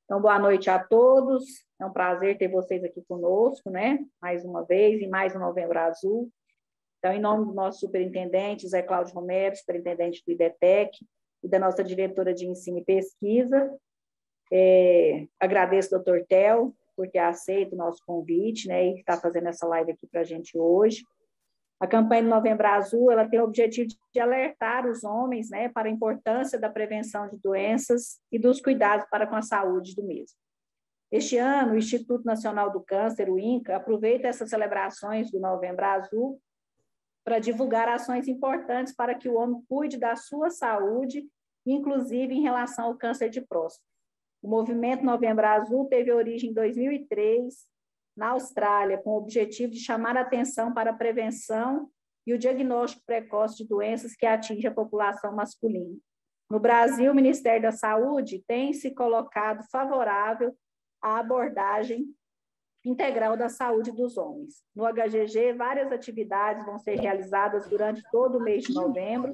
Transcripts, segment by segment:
Então, boa noite a todos. É um prazer ter vocês aqui conosco, né? Mais uma vez, em mais um Novembro Azul. Então, em nome do nosso superintendente, Zé Cláudio Romero, superintendente do IDETEC, e da nossa diretora de ensino e pesquisa, agradeço ao Dr. Theo por ter aceito o nosso convite, né? E estar fazendo essa live aqui para a gente hoje. A campanha do Novembro Azul, ela tem o objetivo de alertar os homens, né, para a importância da prevenção de doenças e dos cuidados para com a saúde do mesmo. Este ano, o Instituto Nacional do Câncer, o INCA, aproveita essas celebrações do Novembro Azul para divulgar ações importantes para que o homem cuide da sua saúde, inclusive em relação ao câncer de próstata. O movimento Novembro Azul teve origem em 2003, na Austrália, com o objetivo de chamar a atenção para a prevenção e o diagnóstico precoce de doenças que atingem a população masculina. No Brasil, o Ministério da Saúde tem se colocado favorável à abordagem integral da saúde dos homens. No HGG, várias atividades vão ser realizadas durante todo o mês de novembro,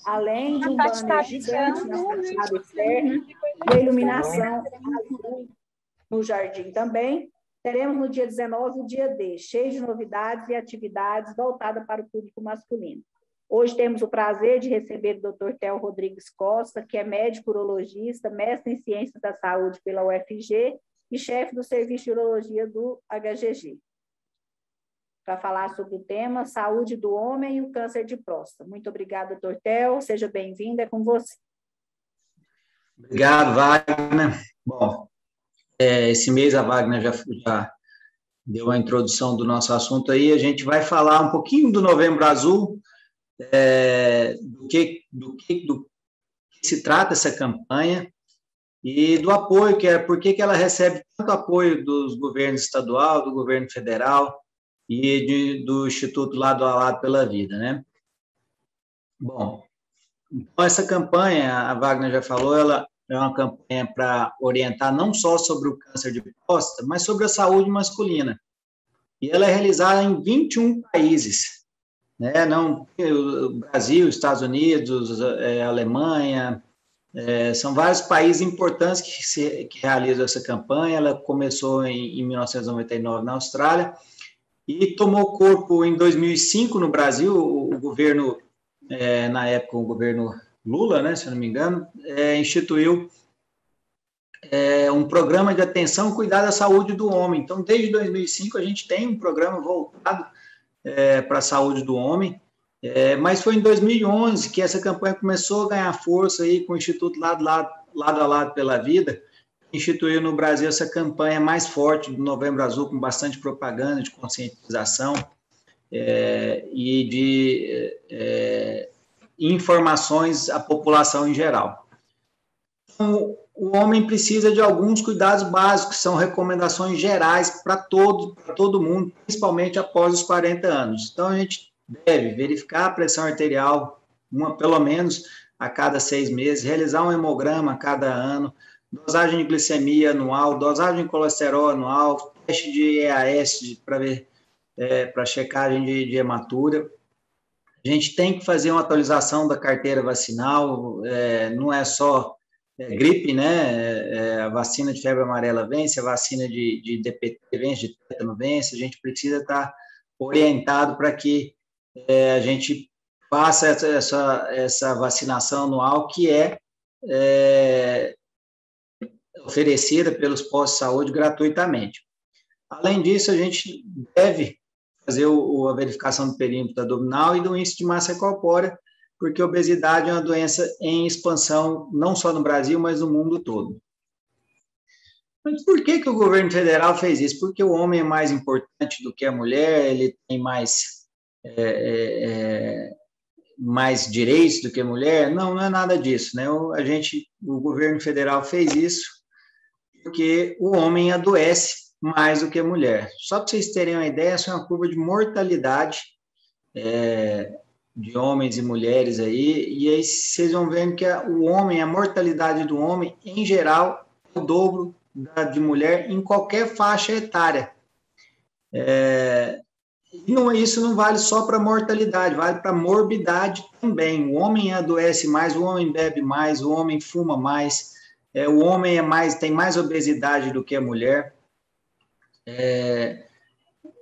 além de um banner gigante na fachada externa e a iluminação azul no jardim também. Teremos no dia 19 o dia D, cheio de novidades e atividades voltadas para o público masculino. Hoje temos o prazer de receber o Dr. Theo Rodrigues Costa, que é médico urologista, mestre em Ciências da Saúde pela UFG e chefe do Serviço de Urologia do HGG, para falar sobre o tema Saúde do Homem e o Câncer de Próstata. Muito obrigada, Dr. Theo, seja bem-vindo, é com você. Obrigado, Wagner. Bom, esse mês a Wagner já deu a introdução do nosso assunto aí, a gente vai falar um pouquinho do Novembro Azul, do que se trata essa campanha e do apoio, por que ela recebe tanto apoio dos governos estadual, do governo federal e do Instituto Lado a Lado pela Vida, né? Bom, então essa campanha, a Wagner já falou, ela é uma campanha para orientar não só sobre o câncer de próstata, mas sobre a saúde masculina. E ela é realizada em 21 países, né? Não, o Brasil, Estados Unidos, Alemanha, são vários países importantes que realizam essa campanha. Ela começou em 1999 na Austrália e tomou corpo em 2005 no Brasil. O governo, na época, o governo Lula, né, se eu não me engano, instituiu um programa de atenção e cuidado à saúde do homem. Então, desde 2005, a gente tem um programa voltado para a saúde do homem, mas foi em 2011 que essa campanha começou a ganhar força aí com o Instituto Lado a Lado pela Vida, instituiu no Brasil essa campanha mais forte do Novembro Azul, com bastante propaganda, de conscientização e de informações à população em geral. Então, o homem precisa de alguns cuidados básicos, que são recomendações gerais para todo mundo, principalmente após os 40 anos. Então, a gente deve verificar a pressão arterial, pelo menos a cada 6 meses, realizar um hemograma a cada ano, dosagem de glicemia anual, dosagem de colesterol anual, teste de EAS para ver, para checagem de hematura. A gente tem que fazer uma atualização da carteira vacinal, não é só gripe, né? A vacina de febre amarela vence, a vacina de DPT vence, de tétano vence, a gente precisa estar orientado para que a gente faça essa vacinação anual que é oferecida pelos postos de saúde gratuitamente. Além disso, a gente deve fazer a verificação do perímetro abdominal e do índice de massa corpórea, porque a obesidade é uma doença em expansão, não só no Brasil, mas no mundo todo. Mas por que o governo federal fez isso? Porque o homem é mais importante do que a mulher, ele tem mais direitos do que a mulher? Não, não é nada disso, né? O governo federal fez isso porque o homem adoece mais do que a mulher. Só para vocês terem uma ideia, essa é uma curva de mortalidade de homens e mulheres aí, e aí vocês vão vendo que a mortalidade do homem, em geral, é o dobro da de mulher em qualquer faixa etária. Isso não vale só para mortalidade, vale para morbidade também. O homem adoece mais, o homem bebe mais, o homem fuma mais, O homem tem mais obesidade do que a mulher,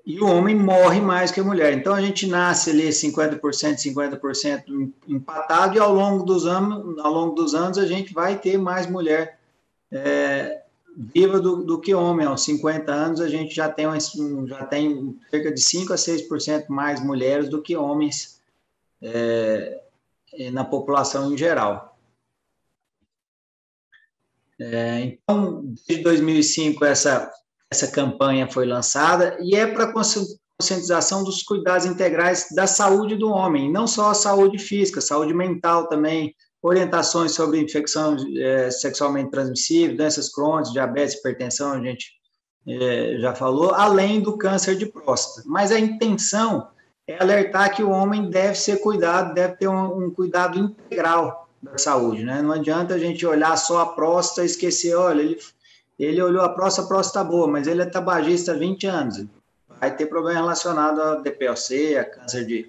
e o homem morre mais que a mulher. Então, a gente nasce ali 50%, 50% empatado, e ao longo dos anos, a gente vai ter mais mulher viva do que homem. Aos 50 anos, a gente já tem cerca de 5 a 6% mais mulheres do que homens na população em geral. Então, desde 2005, essa campanha foi lançada, e é para conscientização dos cuidados integrais da saúde do homem, não só a saúde física, saúde mental também, orientações sobre infecção sexualmente transmissível, doenças crônicas, diabetes, hipertensão, a gente já falou, além do câncer de próstata. Mas a intenção é alertar que o homem deve ser cuidado, deve ter um cuidado integral da saúde, né? Não adianta a gente olhar só a próstata e esquecer, olha, ele olhou a próstata está boa, mas ele é tabagista há 20 anos. Vai ter problema relacionado a DPOC, a câncer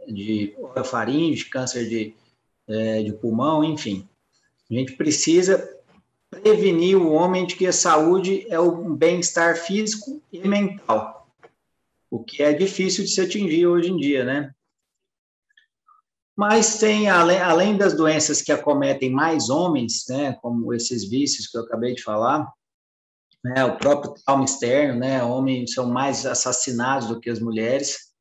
de orofaringe, câncer de pulmão, enfim. A gente precisa prevenir o homem de que a saúde é um bem-estar físico e mental, o que é difícil de se atingir hoje em dia, né? Mas tem, além das doenças que acometem mais homens, né, como esses vícios que eu acabei de falar, né, o próprio trauma externo, né, homens são mais assassinados do que as mulheres,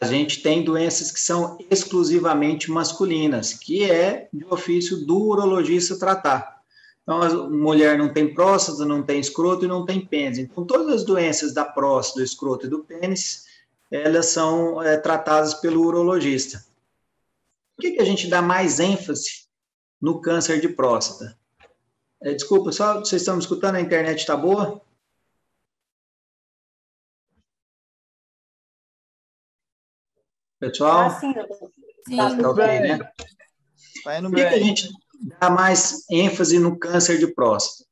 a gente tem doenças que são exclusivamente masculinas, que é de ofício do urologista tratar. Então, a mulher não tem próstata, não tem escroto e não tem pênis. Então, todas as doenças da próstata, do escroto e do pênis, elas são tratadas pelo urologista. Por que a gente dá mais ênfase no câncer de próstata? Desculpa, só vocês estão me escutando? A internet está boa? Pessoal? Sim, doutor. Sim, Tá tudo tudo bem. bem. Né? Tá indo Por que a bem. gente dá mais ênfase no câncer de próstata?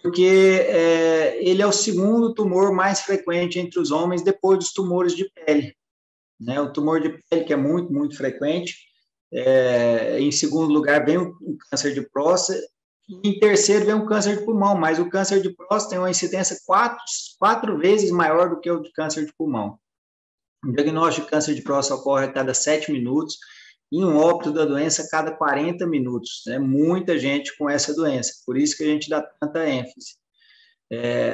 Porque ele é o segundo tumor mais frequente entre os homens depois dos tumores de pele. Né? O tumor de pele, que é muito, muito frequente. Em segundo lugar, vem o câncer de próstata. E em terceiro, vem o câncer de pulmão. Mas o câncer de próstata tem uma incidência quatro vezes maior do que o de câncer de pulmão. O diagnóstico de câncer de próstata ocorre a cada 7 minutos e um óbito da doença a cada 40 minutos. É muita gente com essa doença, por isso que a gente dá tanta ênfase.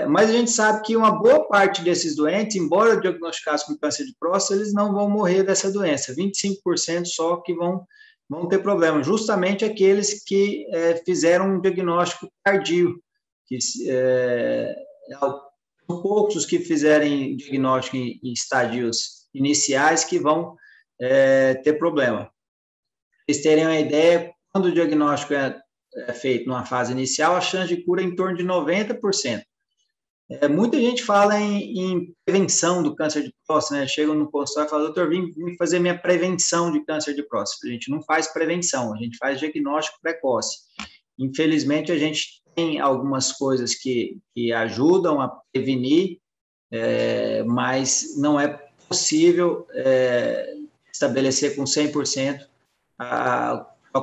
Mas a gente sabe que uma boa parte desses doentes, embora diagnosticados com câncer de próstata, eles não vão morrer dessa doença, 25% só que vão ter problema, justamente aqueles que fizeram um diagnóstico tardio, que são poucos os que fizerem diagnóstico em estadios iniciais que vão ter problema. Para vocês terem uma ideia, quando o diagnóstico é feito numa fase inicial, a chance de cura é em torno de 90%. Muita gente fala em prevenção do câncer de próstata, né? Chegam no consultório e falam, doutor, vim fazer minha prevenção de câncer de próstata. A gente não faz prevenção, a gente faz diagnóstico precoce. Infelizmente, a gente tem algumas coisas que ajudam a prevenir, mas não é possível estabelecer com 100%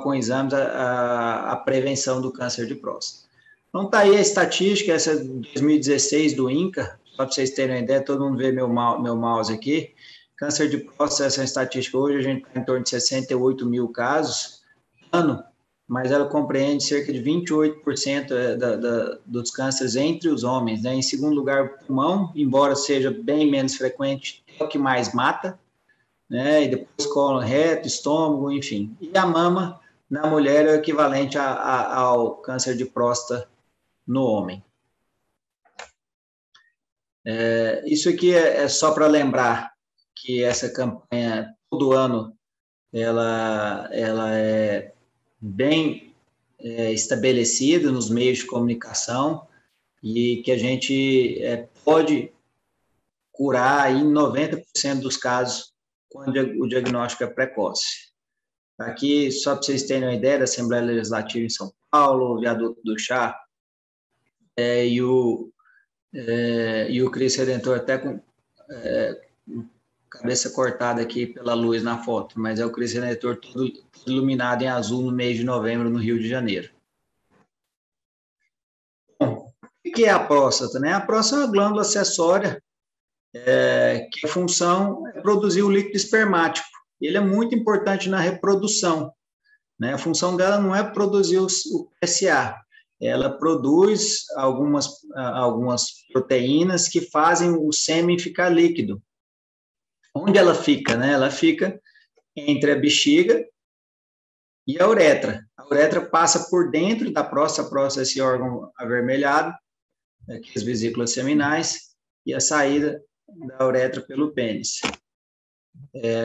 com exames a prevenção do câncer de próstata. Então, está aí a estatística, essa de 2016 do INCA, só para vocês terem uma ideia, todo mundo vê meu mouse aqui. Câncer de próstata, essa estatística hoje, a gente está em torno de 68 mil casos ano, mas ela compreende cerca de 28% dos cânceres entre os homens. Né? Em segundo lugar, o pulmão, embora seja bem menos frequente, é o que mais mata, né? E depois cólon reto, estômago, enfim. E a mama, na mulher, é o equivalente ao câncer de próstata no homem. Isso aqui é só para lembrar que essa campanha, todo ano, ela é bem estabelecida nos meios de comunicação e que a gente pode curar em 90% dos casos quando o diagnóstico é precoce. Aqui, só para vocês terem uma ideia da Assembleia Legislativa em São Paulo, o Viaduto do Chá, e o Cristo Redentor até com cabeça cortada aqui pela luz na foto, mas é o Cristo Redentor todo iluminado em azul no mês de novembro, no Rio de Janeiro. Bom, o que é a próstata, né? A próstata é uma glândula acessória que a função é produzir o líquido espermático. Ele é muito importante na reprodução, né? A função dela não é produzir o PSA, ela produz algumas proteínas que fazem o sêmen ficar líquido. Onde ela fica, né? Ela fica entre a bexiga e a uretra. A uretra passa por dentro da próstata, a próstata é esse órgão avermelhado, aqui as vesículas seminais, e a saída da uretra pelo pênis.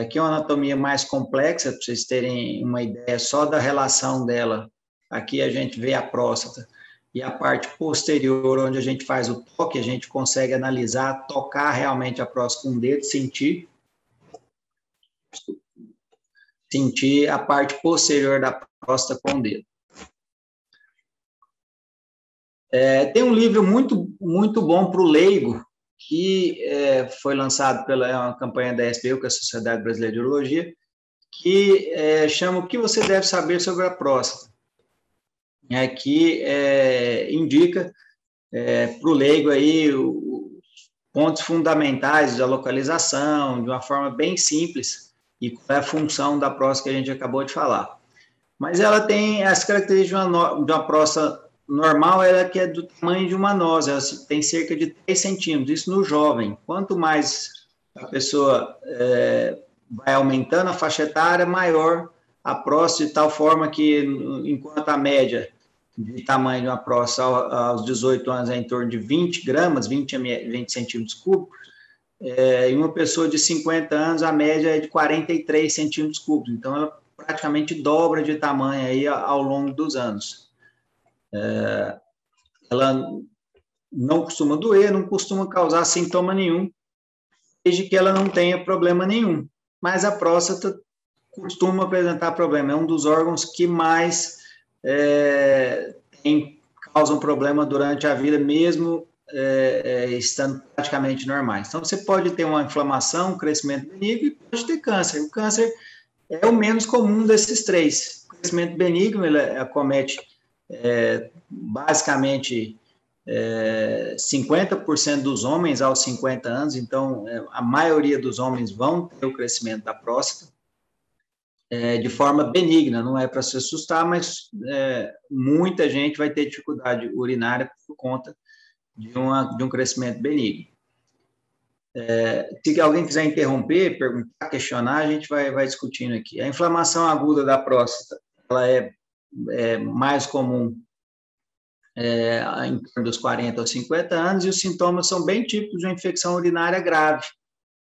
Aqui é uma anatomia mais complexa, para vocês terem uma ideia só da relação dela. Aqui a gente vê a próstata e a parte posterior, onde a gente faz o toque, a gente consegue analisar, tocar realmente a próstata com o dedo, sentir a parte posterior da próstata com o dedo. Tem um livro muito bom para o leigo, que foi lançado pela uma campanha da SBU, que é a Sociedade Brasileira de Urologia, que chama O que você deve saber sobre a próstata. Que indica para o leigo aí os pontos fundamentais da localização, de uma forma bem simples, e qual é a função da próstata que a gente acabou de falar. Mas ela tem as características de uma próstata normal, ela que é do tamanho de uma noz, ela tem cerca de 3 centímetros, isso no jovem. Quanto mais a pessoa vai aumentando a faixa etária, maior a próstata, de tal forma que, enquanto a média de tamanho de uma próstata aos 18 anos é em torno de 20 gramas, 20 centímetros cúbicos, em uma pessoa de 50 anos, a média é de 43 centímetros cúbicos. Então, ela praticamente dobra de tamanho aí ao longo dos anos. Ela não costuma doer, não costuma causar sintoma nenhum, desde que ela não tenha problema nenhum. Mas a próstata costuma apresentar problema, é um dos órgãos que mais causam problema durante a vida, mesmo estando praticamente normais. Então, você pode ter uma inflamação, um crescimento benigno e pode ter câncer. O câncer é o menos comum desses três. O crescimento benigno, ele acomete basicamente 50% dos homens aos 50 anos, então a maioria dos homens vão ter o crescimento da próstata de forma benigna, não é para se assustar, mas muita gente vai ter dificuldade urinária por conta de um crescimento benigno. Se alguém quiser interromper, perguntar, questionar, a gente vai discutindo aqui. A inflamação aguda da próstata, ela é mais comum em torno dos 40 aos 50 anos, e os sintomas são bem típicos de uma infecção urinária grave,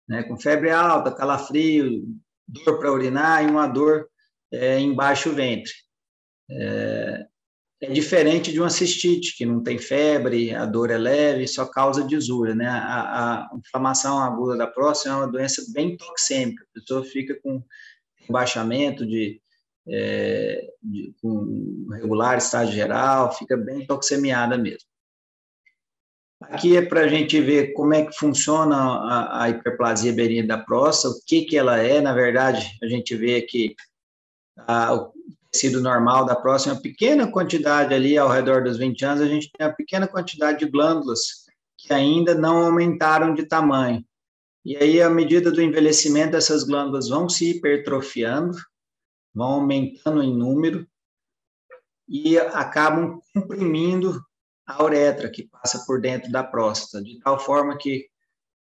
né, com febre alta, calafrio, dor para urinar e uma dor em baixo ventre. É diferente de uma cistite, que não tem febre, a dor é leve, só causa disúria, né? A inflamação aguda da próstata é uma doença bem toxêmica, a pessoa fica com baixamento com regular, estágio geral, fica bem toxemiada mesmo. Aqui é para a gente ver como é que funciona a hiperplasia benigna da próstata, o que ela é. Na verdade, a gente vê aqui o tecido normal da próstata, uma pequena quantidade ali ao redor dos 20 anos, a gente tem uma pequena quantidade de glândulas que ainda não aumentaram de tamanho. E aí, à medida do envelhecimento, essas glândulas vão se hipertrofiando, vão aumentando em número e acabam comprimindo a uretra, que passa por dentro da próstata, de tal forma que,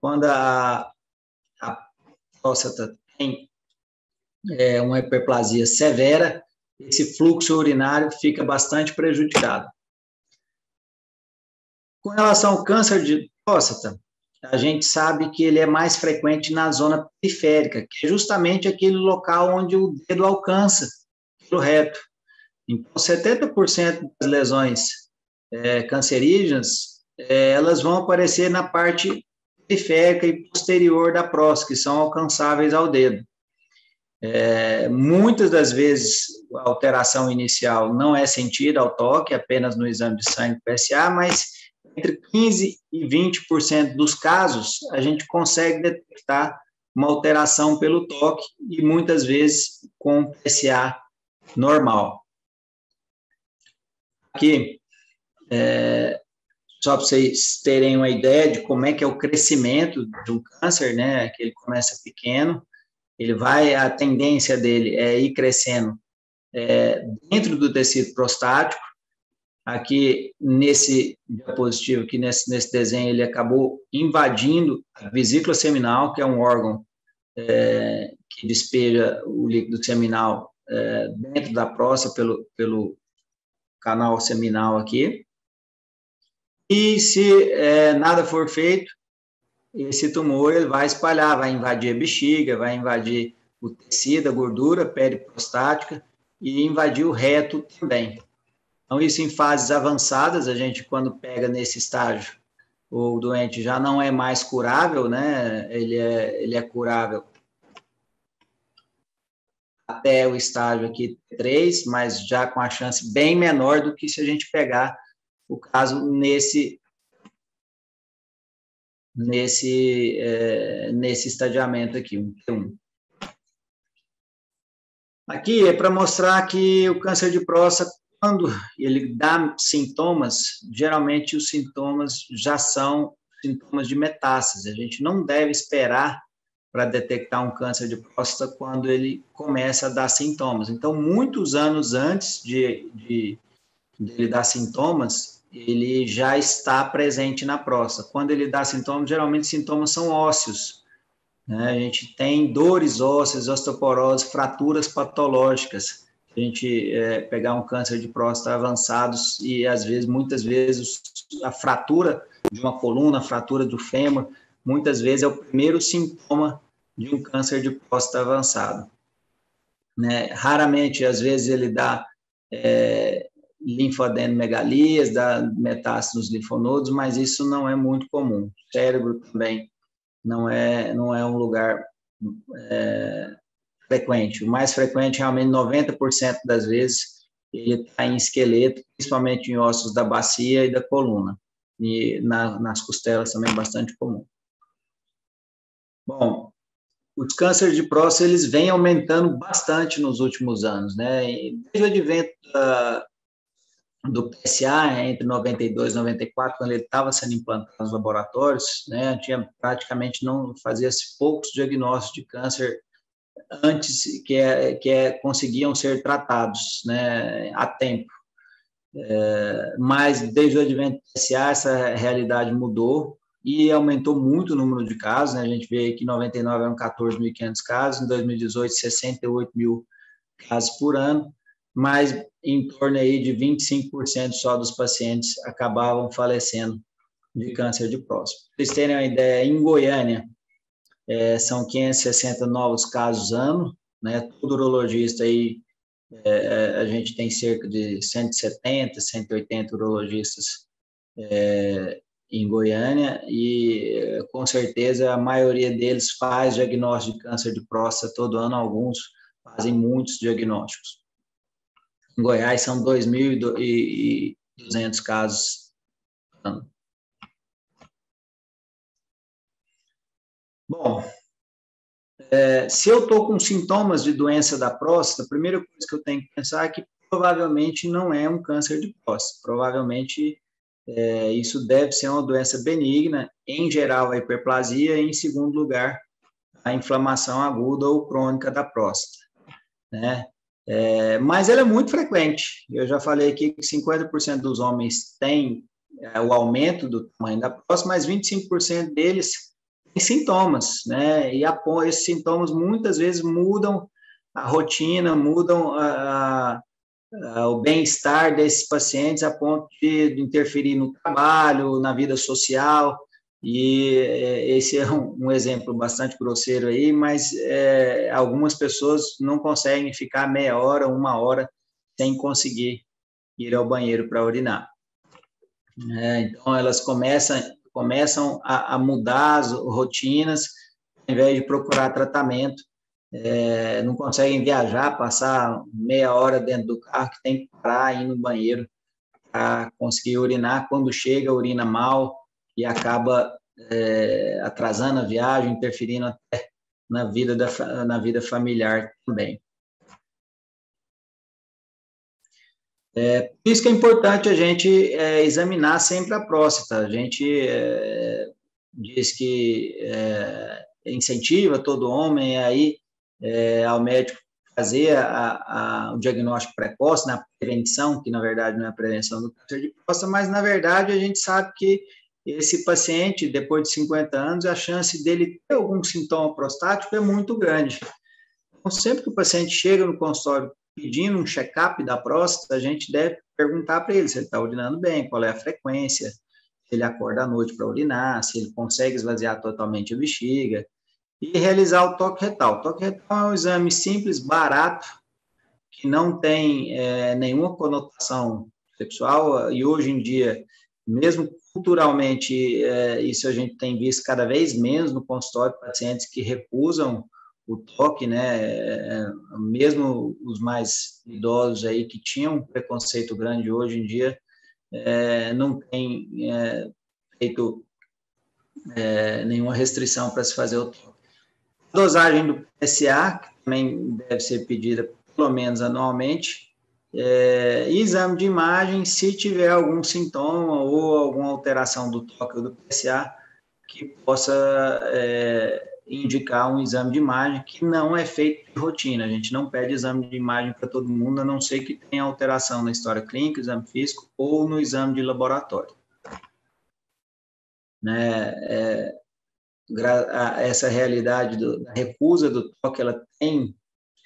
quando a próstata tem uma hiperplasia severa, esse fluxo urinário fica bastante prejudicado. Com relação ao câncer de próstata, a gente sabe que ele é mais frequente na zona periférica, que é justamente aquele local onde o dedo alcança pelo reto. Então, 70% das lesões cancerígenas, elas vão aparecer na parte periférica e posterior da próstata, que são alcançáveis ao dedo. Muitas das vezes, a alteração inicial não é sentida ao toque, apenas no exame de sangue PSA, mas entre 15% e 20% dos casos, a gente consegue detectar uma alteração pelo toque e muitas vezes com PSA normal. Aqui, só para vocês terem uma ideia de como é que é o crescimento de um câncer, né, que ele começa pequeno, a tendência dele é ir crescendo dentro do tecido prostático. Aqui, nesse diapositivo, aqui nesse desenho, ele acabou invadindo a vesícula seminal, que é um órgão que despeja o líquido seminal dentro da próstata pelo canal seminal aqui. E se nada for feito, esse tumor ele vai espalhar, vai invadir a bexiga, vai invadir o tecido, a gordura periprostática e invadir o reto também. Então, isso em fases avançadas, a gente, quando pega nesse estágio, o doente já não é mais curável, né? Ele é curável até o estágio aqui 3, mas já com a chance bem menor do que se a gente pegar o caso nesse estadiamento aqui, 1. Aqui é para mostrar que o câncer de próstata, quando ele dá sintomas, geralmente os sintomas já são sintomas de metástase. A gente não deve esperar para detectar um câncer de próstata quando ele começa a dar sintomas. Então, muitos anos antes de ele dar sintomas, ele já está presente na próstata. Quando ele dá sintomas, geralmente sintomas são ósseos, né? A gente tem dores ósseas, osteoporose, fraturas patológicas. A gente pegar um câncer de próstata avançados e, muitas vezes, a fratura de uma coluna, a fratura do fêmur, muitas vezes é o primeiro sintoma de um câncer de próstata avançado, né? Raramente, às vezes, ele dá linfoadenomegalias, dá metástase nos linfonodos, mas isso não é muito comum. O cérebro também não é um lugar frequente. O mais frequente, realmente, 90% das vezes, ele está em esqueleto, principalmente em ossos da bacia e da coluna. E nas costelas também é bastante comum. Bom, os cânceres de próstata, eles vêm aumentando bastante nos últimos anos, né? E desde o advento do PSA, entre 92 e 94, quando ele estava sendo implantado nos laboratórios, né, praticamente não fazia-se poucos diagnósticos de câncer antes que conseguiam ser tratados, né, a tempo. Mas desde o advento do PSA, essa realidade mudou e aumentou muito o número de casos, né? A gente vê que em 99 eram 14.500 casos, em 2018 68 mil casos por ano, mas em torno aí de 25% só dos pacientes acabavam falecendo de câncer de próstata. Para vocês terem uma ideia, em Goiânia, são 560 novos casos ano, né? Todo urologista aí, a gente tem cerca de 170, 180 urologistas em Goiânia e, com certeza, a maioria deles faz diagnóstico de câncer de próstata todo ano, alguns fazem muitos diagnósticos. Em Goiás, são 2.200 casos ano. Bom, se eu estou com sintomas de doença da próstata, a primeira coisa que eu tenho que pensar é que provavelmente não é um câncer de próstata. Provavelmente isso deve ser uma doença benigna, em geral a hiperplasia, e em segundo lugar a inflamação aguda ou crônica da próstata, né? Mas ela é muito frequente. Eu já falei aqui que 50% dos homens têm o aumento do tamanho da próstata, mas 25% deles têm sintomas, né? E esses sintomas muitas vezes mudam a rotina, mudam o bem-estar desses pacientes a ponto de interferir no trabalho, na vida social. E esse é um exemplo bastante grosseiro aí, mas algumas pessoas não conseguem ficar meia hora, 1 hora, sem conseguir ir ao banheiro para urinar. Então, elas começam a mudar as rotinas, ao invés de procurar tratamento, não conseguem viajar, passar meia hora dentro do carro, que tem que parar, ir no banheiro para conseguir urinar. Quando chega, urina mal, e acaba atrasando a viagem, interferindo até na vida familiar também. Por isso que é importante a gente examinar sempre a próstata. A gente diz que incentiva todo homem aí ao médico fazer o diagnóstico precoce, na prevenção, que na verdade não é a prevenção do câncer de próstata, mas na verdade a gente sabe que esse paciente, depois de 50 anos, a chance dele ter algum sintoma prostático é muito grande. Então, sempre que o paciente chega no consultório pedindo um check-up da próstata, a gente deve perguntar para ele se ele está urinando bem, qual é a frequência, se ele acorda à noite para urinar, se ele consegue esvaziar totalmente a bexiga, e realizar o toque retal. O toque retal é um exame simples, barato, que não tem nenhuma conotação sexual, e hoje em dia, mesmo culturalmente, isso a gente tem visto cada vez menos no consultório, pacientes que recusam o toque, né? Mesmo os mais idosos aí que tinham um preconceito grande, hoje em dia não tem feito nenhuma restrição para se fazer o toque. A dosagem do PSA, que também deve ser pedida pelo menos anualmente, e exame de imagem, se tiver algum sintoma ou alguma alteração do toque ou do PSA, que possa indicar um exame de imagem que não é feito de rotina. A gente não pede exame de imagem para todo mundo, a não ser que tenha alteração na história clínica, exame físico ou no exame de laboratório. Né? Essa realidade da recusa do toque, ela tem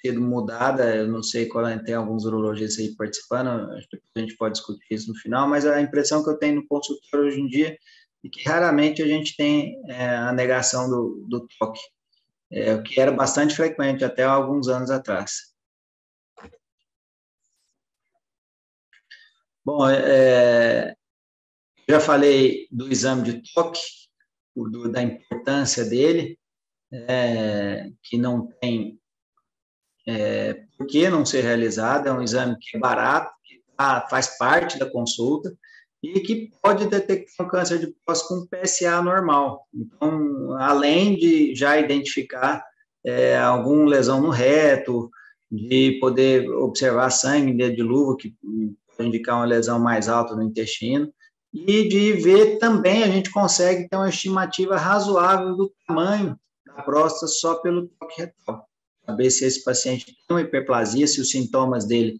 sido mudada, eu não sei qual tem alguns urologistas aí participando, acho que a gente pode discutir isso no final, mas a impressão que eu tenho no consultório hoje em dia é que raramente a gente tem a negação do toque, o que era bastante frequente até alguns anos atrás. Bom, já falei do exame de toque, da importância dele, que não tem por que não ser realizado, é um exame que é barato, que faz parte da consulta e que pode detectar um câncer de próstata com PSA normal. Então, além de já identificar alguma lesão no reto, de poder observar sangue em dedo de luva, que pode indicar uma lesão mais alta no intestino, e de ver também, a gente consegue ter uma estimativa razoável do tamanho da próstata só pelo toque retal. Saber se esse paciente tem uma hiperplasia, se os sintomas dele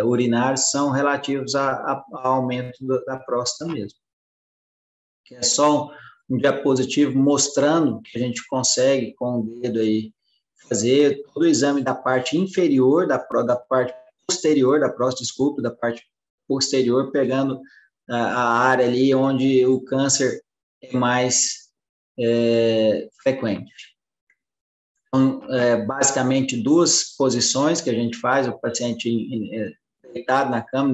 urinários são relativos ao aumento da próstata mesmo. Que é só um diapositivo mostrando que a gente consegue, com o dedo aí, fazer todo o exame da parte inferior, da parte posterior da próstata, desculpa, da parte posterior, pegando a área ali onde o câncer é mais frequente. Então, basicamente, duas posições que a gente faz, o paciente deitado na cama,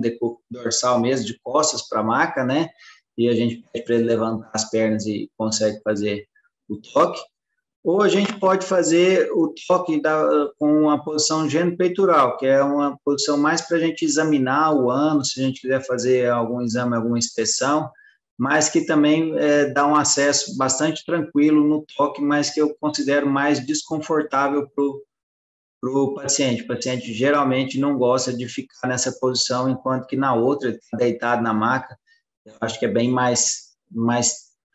dorsal mesmo, de costas para a maca, né? E a gente pede para ele levantar as pernas e consegue fazer o toque. Ou a gente pode fazer o toque com uma posição genipeitoral, que é uma posição mais para a gente examinar o ânus, se a gente quiser fazer algum exame, alguma inspeção, mas que também dá um acesso bastante tranquilo no toque, mas que eu considero mais desconfortável para o paciente. O paciente geralmente não gosta de ficar nessa posição, enquanto que na outra, deitado na maca, eu acho que é bem mais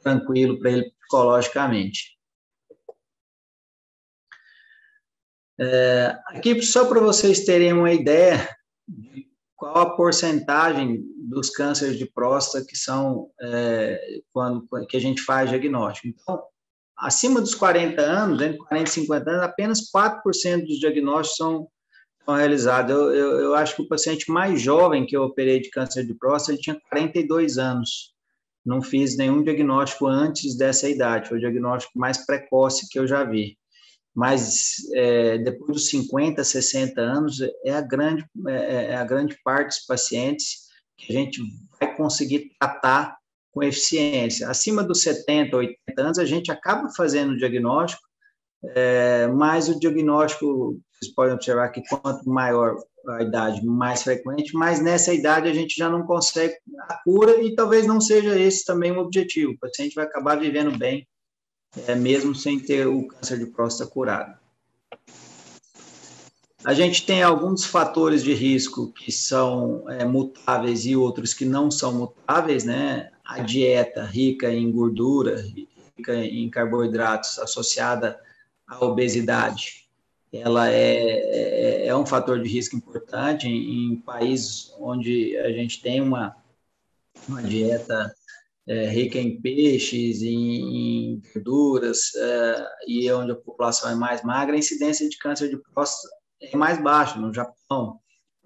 tranquilo para ele psicologicamente. Aqui, só para vocês terem uma ideia de qual a porcentagem dos cânceres de próstata que são que a gente faz diagnóstico. Então, acima dos 40 anos, entre 40 e 50 anos, apenas 4% dos diagnósticos são realizados. Eu acho que o paciente mais jovem que eu operei de câncer de próstata, ele tinha 42 anos. Não fiz nenhum diagnóstico antes dessa idade, foi o diagnóstico mais precoce que eu já vi. Mas depois dos 50, 60 anos, é a grande parte dos pacientes que a gente vai conseguir tratar com eficiência. Acima dos 70, 80 anos, a gente acaba fazendo o diagnóstico, mas o diagnóstico, vocês podem observar que quanto maior a idade, mais frequente, mas nessa idade a gente já não consegue a cura e talvez não seja esse também o objetivo. O paciente vai acabar vivendo bem mesmo sem ter o câncer de próstata curado. A gente tem alguns fatores de risco que são mutáveis e outros que não são mutáveis, né? A dieta rica em gordura, rica em carboidratos, associada à obesidade, ela é um fator de risco importante em países onde a gente tem uma dieta rica em peixes, em verduras, e onde a população é mais magra, a incidência de câncer de próstata é mais baixa, no Japão,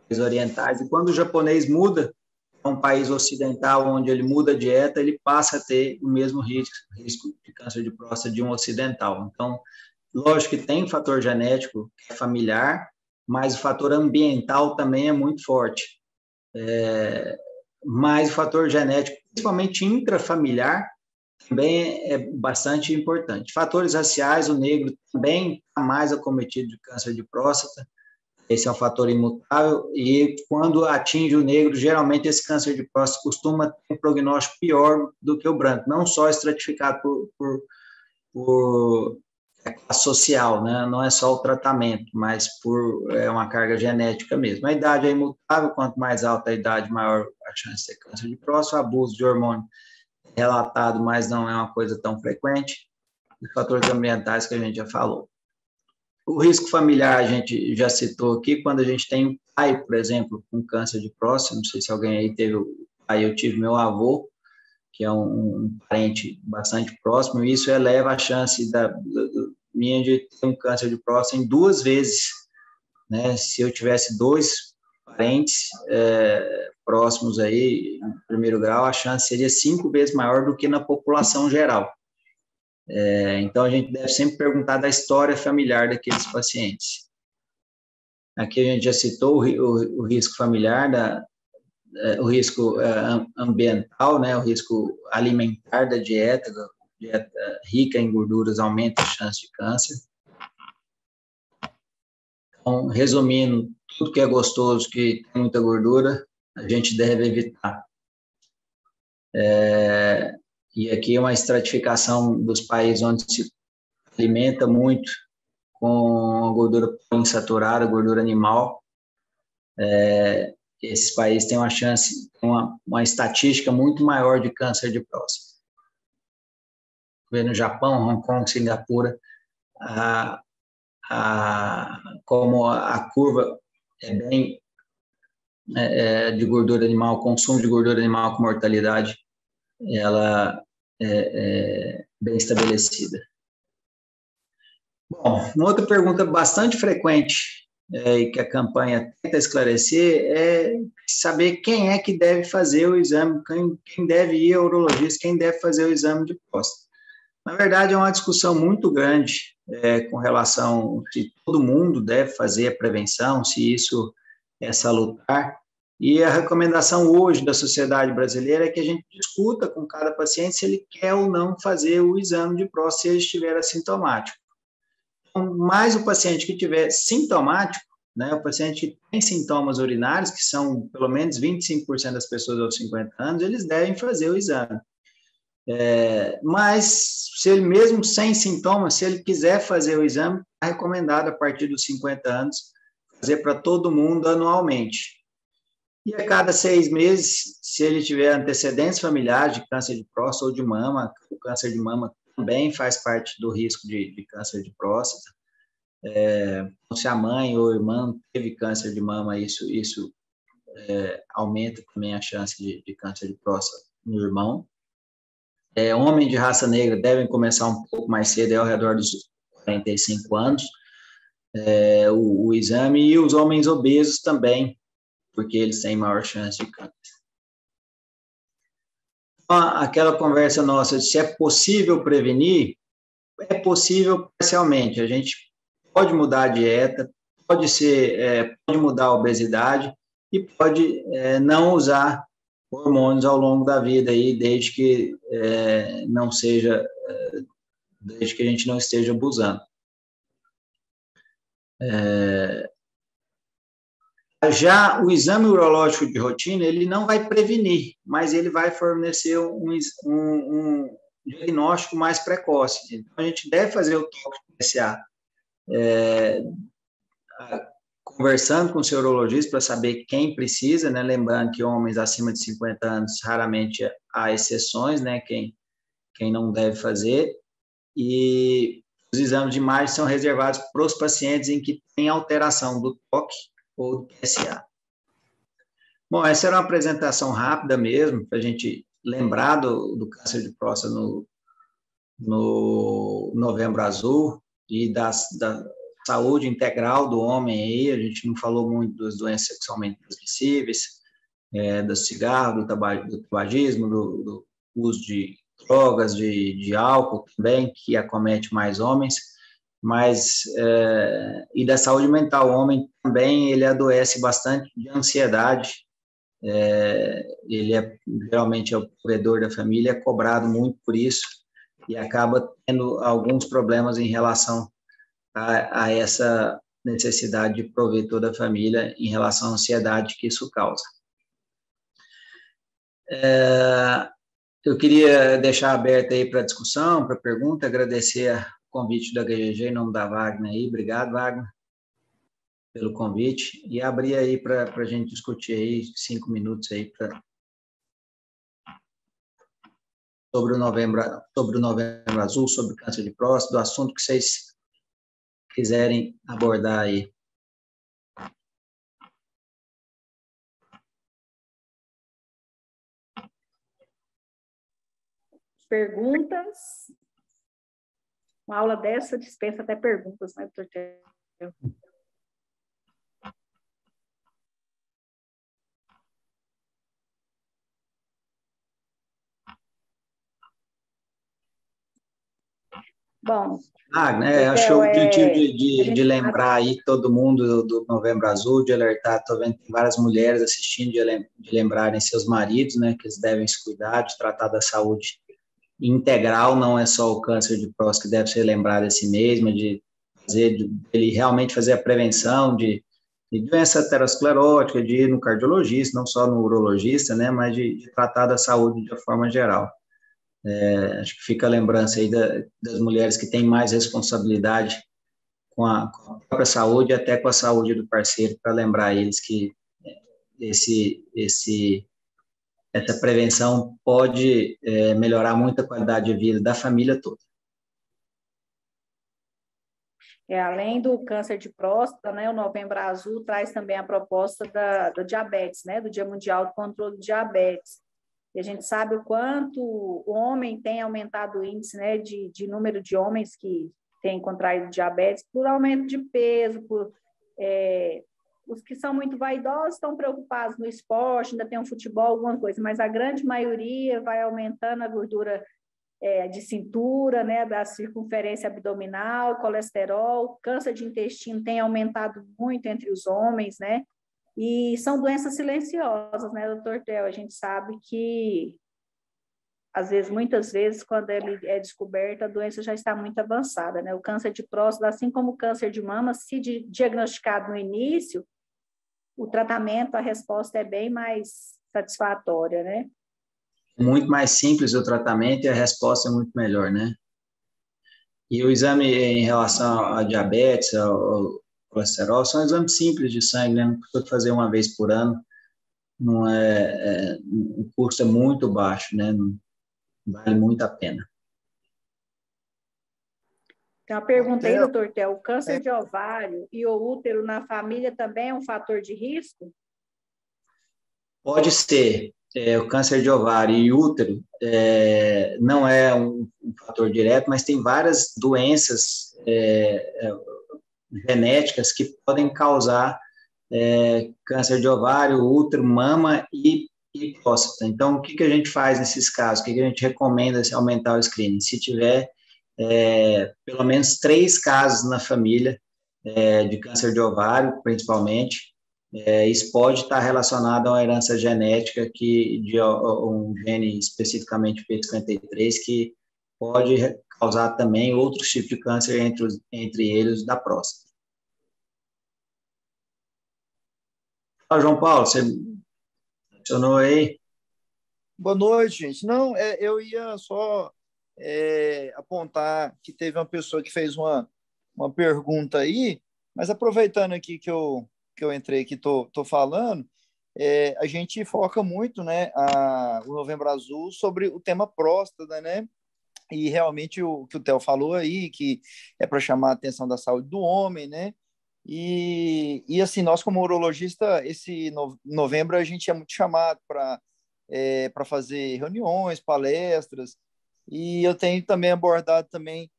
países orientais. E quando o japonês muda para um país ocidental, onde ele muda a dieta, ele passa a ter o mesmo risco de câncer de próstata de um ocidental. Então, lógico que tem fator genético, que é familiar, mas o fator ambiental também é muito forte. Mas o fator genético, principalmente intrafamiliar, também é bastante importante. Fatores raciais, o negro também está mais acometido de câncer de próstata, esse é um fator imutável, e quando atinge o negro, geralmente esse câncer de próstata costuma ter um prognóstico pior do que o branco, não só estratificado por classe social, né? Não é só o tratamento, mas por uma carga genética mesmo. A idade é imutável, quanto mais alta a idade, maior a chance de ter câncer de próstata. O abuso de hormônio é relatado, mas não é uma coisa tão frequente. Os fatores ambientais que a gente já falou. O risco familiar a gente já citou aqui, quando a gente tem um pai, por exemplo, com câncer de próstata, não sei se alguém aí teve o pai, eu tive meu avô, que é um parente bastante próximo, e isso eleva a chance minha de ter um câncer de próstata em 2 vezes, né? Se eu tivesse 2 parentes próximos aí, em primeiro grau, a chance seria 5 vezes maior do que na população geral. Então, a gente deve sempre perguntar da história familiar daqueles pacientes. Aqui a gente já citou o risco familiar, o risco ambiental, né, o risco alimentar da dieta rica em gorduras aumenta a chance de câncer. Então, resumindo, tudo que é gostoso, que tem muita gordura, a gente deve evitar. E aqui é uma estratificação dos países onde se alimenta muito com a gordura insaturada, gordura animal. Esses países têm uma chance, uma estatística muito maior de câncer de próstata. No Japão, Hong Kong, Singapura, como a curva é bem de gordura animal, consumo de gordura animal com mortalidade, ela é bem estabelecida. Bom, uma outra pergunta bastante frequente e que a campanha tenta esclarecer é saber quem é que deve fazer o exame, quem deve ir ao urologista, quem deve fazer o exame de próstata. Na verdade, é uma discussão muito grande com relação se todo mundo deve fazer a prevenção, se isso é salutar. E a recomendação hoje da sociedade brasileira é que a gente discuta com cada paciente se ele quer ou não fazer o exame de próstata se ele estiver assintomático. Então, mais o paciente que tiver sintomático, né, o paciente que tem sintomas urinários, que são pelo menos 25% das pessoas aos 50 anos, eles devem fazer o exame. Mas, se ele mesmo sem sintomas, se ele quiser fazer o exame, é recomendado a partir dos 50 anos fazer para todo mundo anualmente. E a cada 6 meses, se ele tiver antecedentes familiares de câncer de próstata ou de mama, o câncer de mama também faz parte do risco de câncer de próstata. Se a mãe ou o irmão teve câncer de mama, isso aumenta também a chance de câncer de próstata no irmão. Homens de raça negra devem começar um pouco mais cedo, ao redor dos 45 anos, o exame, e os homens obesos também, porque eles têm maior chance de câncer. Aquela conversa nossa de se é possível prevenir, é possível parcialmente. A gente pode mudar a dieta, pode mudar a obesidade e pode não usar hormônios ao longo da vida aí, desde que desde que a gente não esteja abusando. Já o exame urológico de rotina, ele não vai prevenir, mas ele vai fornecer um diagnóstico mais precoce. Então, a gente deve fazer o toque de PSA, conversando com o seu urologista para saber quem precisa, né? Lembrando que homens acima de 50 anos, raramente há exceções, né? Quem não deve fazer. E os exames de imagem são reservados para os pacientes em que tem alteração do toque ou do PSA. Bom, essa era uma apresentação rápida mesmo, para a gente lembrar do câncer de próstata no Novembro Azul e da saúde integral do homem aí. A gente não falou muito das doenças sexualmente transmissíveis, do cigarro, do tabagismo, do uso de drogas, de álcool também, que acomete mais homens, mas, e da saúde mental. O homem também, ele adoece bastante de ansiedade, ele geralmente é o provedor da família, é cobrado muito por isso, e acaba tendo alguns problemas em relação a essa necessidade de prover toda a família em relação à ansiedade que isso causa. Eu queria deixar aberto aí para discussão, para pergunta, agradecer o convite da HGG em nome da Wagner aí. Obrigado, Wagner, pelo convite, e abrir aí para a gente discutir aí 5 minutos aí sobre o Novembro Azul, sobre o câncer de próstata, do assunto que vocês quiserem abordar aí. Perguntas? Uma aula dessa dispensa até perguntas, né, doutor Theo? Bom, acho que o objetivo de lembrar aí todo mundo do Novembro Azul, de alertar, estou vendo que tem várias mulheres assistindo, de lembrarem seus maridos, né, que eles devem se cuidar, de tratar da saúde integral, não é só o câncer de próstata que deve ser lembrado esse mês, mas de ele realmente fazer a prevenção de doença aterosclerótica, de ir no cardiologista, não só no urologista, né, mas de tratar da saúde de forma geral. Acho que fica a lembrança aí das mulheres que têm mais responsabilidade com a própria saúde, até com a saúde do parceiro, para lembrar eles que essa prevenção pode melhorar muito a qualidade de vida da família toda. Além do câncer de próstata, né, o Novembro Azul traz também a proposta do diabetes, né, do Dia Mundial do Controle do Diabetes. E a gente sabe o quanto o homem tem aumentado o índice, né, de número de homens que têm contraído diabetes por aumento de peso, os que são muito vaidosos estão preocupados no esporte, ainda tem um futebol, alguma coisa, mas a grande maioria vai aumentando a gordura de cintura, né, da circunferência abdominal, colesterol, câncer de intestino tem aumentado muito entre os homens, né? E são doenças silenciosas, né, doutor Theo? A gente sabe que, muitas vezes, quando ele é descoberto, a doença já está muito avançada, né? O câncer de próstata, assim como o câncer de mama, se diagnosticado no início, o tratamento, a resposta é bem mais satisfatória, né? Muito mais simples o tratamento e a resposta é muito melhor, né? E o exame em relação a diabetes, ao colesterol, são exames simples de sangue, né? Não precisa fazer uma vez por ano, não o custo é muito baixo, né? Não vale muito a pena. Tem uma pergunta aí, doutor Theo, o câncer de ovário e o útero na família também é um fator de risco? Pode ser. O câncer de ovário e útero não é um fator direto, mas tem várias doenças genéticas que podem causar câncer de ovário, útero, mama e próstata. Então, o que a gente faz nesses casos? O que a gente recomenda se aumentar o screening? Se tiver pelo menos 3 casos na família de câncer de ovário, principalmente, isso pode estar relacionado a uma herança genética de um gene especificamente P53 que pode causar também outros tipos de câncer, entre eles da próstata. João Paulo, você mencionou aí? Boa noite, gente. Não, eu ia só apontar que teve uma pessoa que fez uma pergunta aí, mas aproveitando aqui que eu entrei aqui, tô falando, a gente foca muito, né, o Novembro Azul sobre o tema próstata, né? E realmente o que o Theo falou aí, que é para chamar a atenção da saúde do homem, né? E assim, nós como urologista, esse novembro a gente é muito chamado para fazer reuniões, palestras, e eu tenho também abordado também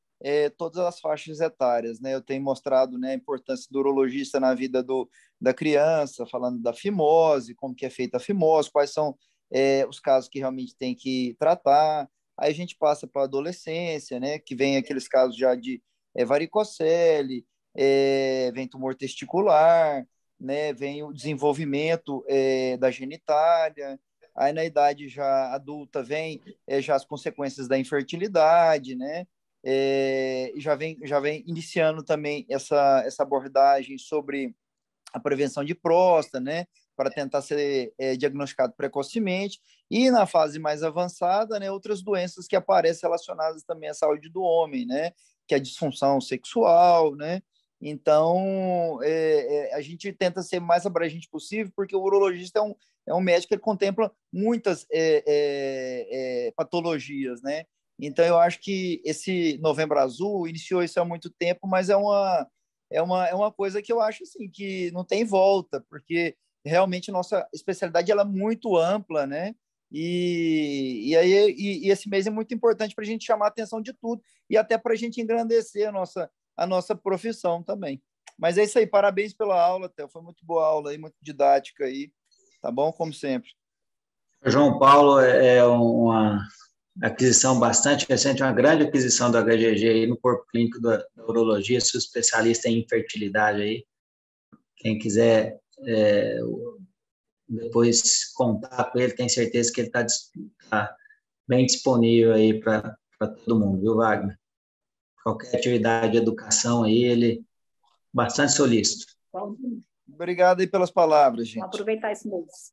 todas as faixas etárias, né? Eu tenho mostrado, né, a importância do urologista na vida da criança, falando da fimose, como que é feita a fimose, quais são os casos que realmente tem que tratar. Aí a gente passa para a adolescência, né? Que vem aqueles casos já de varicocele, vem tumor testicular, né? Vem o desenvolvimento da genitália. Aí na idade já adulta vem já as consequências da infertilidade, né? Já vem iniciando também essa abordagem sobre a prevenção de próstata, né? Para tentar ser diagnosticado precocemente. E na fase mais avançada, né? Outras doenças que aparecem relacionadas também à saúde do homem, né? Que é a disfunção sexual, né? Então, a gente tenta ser mais abrangente possível, porque o urologista é um médico que contempla muitas patologias, né? Então, eu acho que esse Novembro Azul iniciou isso há muito tempo, mas é uma coisa que eu acho assim, que não tem volta, porque realmente nossa especialidade ela é muito ampla, né? E esse mês é muito importante para a gente chamar a atenção de tudo e até para a gente engrandecer a nossa profissão também. Mas é isso aí, parabéns pela aula, Theo. Foi muito boa aula aí, muito didática aí, tá bom? Como sempre. João Paulo é uma aquisição bastante recente, uma grande aquisição da HGG aí no corpo clínico da urologia, sou especialista em infertilidade aí. Quem quiser depois contar com ele, tem certeza que ele tá bem disponível aí para todo mundo, viu, Wagner? Qualquer atividade de educação aí, ele bastante solícito. Obrigado aí pelas palavras, gente. Vamos aproveitar esse mês.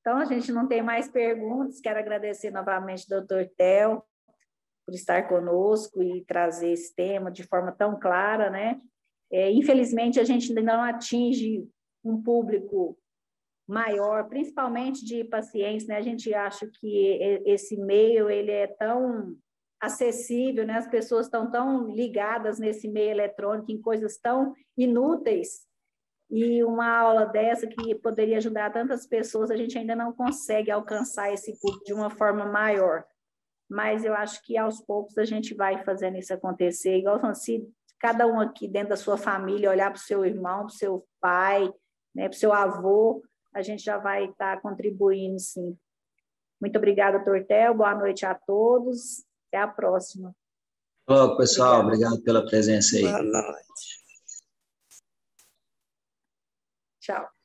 Então, a gente não tem mais perguntas. Quero agradecer novamente ao Dr. Theo por estar conosco e trazer esse tema de forma tão clara, né? Infelizmente, a gente ainda não atinge um público maior, principalmente de pacientes, né? A gente acha que esse meio ele é tão acessível, né? As pessoas estão tão ligadas nesse meio eletrônico em coisas tão inúteis, e uma aula dessa que poderia ajudar tantas pessoas, a gente ainda não consegue alcançar esse público de uma forma maior. Mas eu acho que aos poucos a gente vai fazendo isso acontecer, igual se cada um aqui dentro da sua família olhar para o seu irmão, para o seu pai, né, para o seu avô, a gente já vai estar contribuindo, sim. Muito obrigada, doutor Theo. Boa noite a todos. Até a próxima. Olá, pessoal. Obrigado pela presença aí. Boa noite. Tchau.